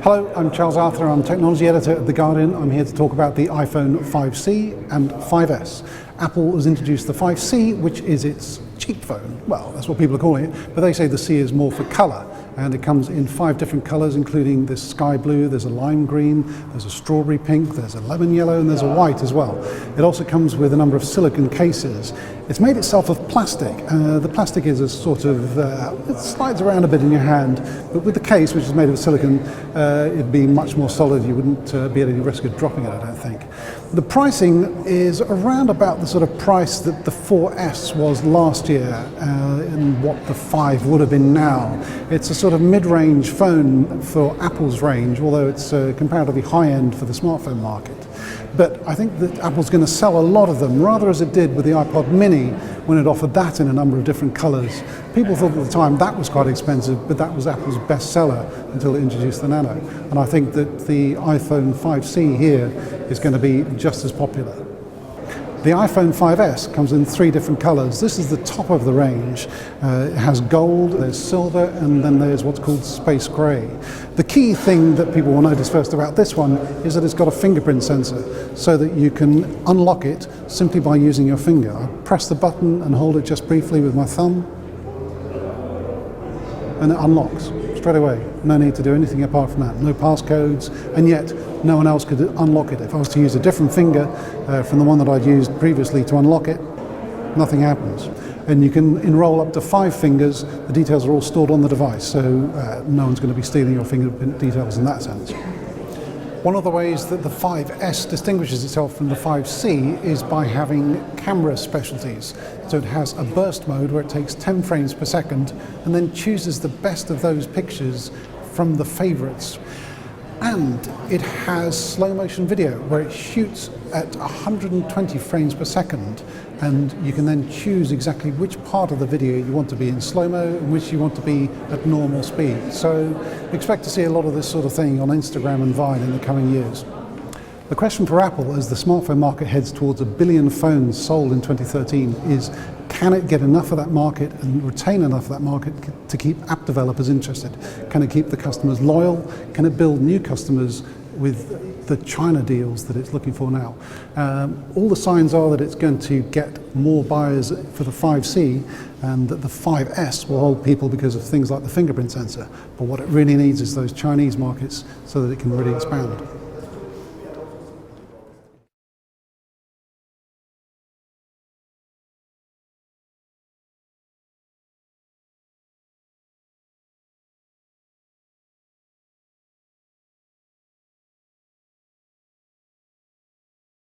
Hello, I'm Charles Arthur. I'm technology editor at The Guardian. I'm here to talk about the iPhone 5C and 5S. Apple has introduced the 5C, which is its cheap phone. Well, that's what people are calling it, but they say the C is more for color. And it comes in 5 different colors, including this sky blue, there's a lime green, there's a strawberry pink, there's a lemon yellow, and there's a white as well. It also comes with a number of silicone cases. It's made itself of plastic. The plastic is a sort of, it slides around a bit in your hand, but with the case, which is made of silicone, it'd be much more solid. You wouldn't be at any risk of dropping it, I don't think. The pricing is around about the sort of price that the 4S was last year and what the 5 would have been now. It's a sort of mid-range phone for Apple's range, although it's comparatively high-end for the smartphone market. But I think that Apple's going to sell a lot of them, rather as it did with the iPod mini when it offered that in a number of different colors. People thought at the time that was quite expensive, but that was Apple's best seller until it introduced the Nano. And I think that the iPhone 5C here is going to be just as popular. The iPhone 5S comes in 3 different colors. This is the top of the range. It has gold, there's silver, and then there's what's called space gray. The key thing that people will notice first about this one is that it's got a fingerprint sensor, so that you can unlock it simply by using your finger. I press the button and hold it just briefly with my thumb, and it unlocks straight away. No need to do anything apart from that. No passcodes, and yet no one else could unlock it. If I was to use a different finger from the one that I'd used previously to unlock it, nothing happens. And you can enroll up to 5 fingers. The details are all stored on the device, so no one's going to be stealing your fingerprint details in that sense. One of the ways that the 5S distinguishes itself from the 5C is by having camera specialties. So it has a burst mode where it takes 10 frames per second and then chooses the best of those pictures from the favorites. And it has slow motion video where it shoots at 120 frames per second, and you can then choose exactly which part of the video you want to be in slow-mo and which you want to be at normal speed. So expect to see a lot of this sort of thing on Instagram and Vine in the coming years. The question for Apple as the smartphone market heads towards 1 billion phones sold in 2013 is, can it get enough of that market and retain enough of that market to keep app developers interested? Can it keep the customers loyal? Can it build new customers with the China deals that it's looking for now? All the signs are that it's going to get more buyers for the 5C, and that the 5S will hold people because of things like the fingerprint sensor. But what it really needs is those Chinese markets so that it can really expand.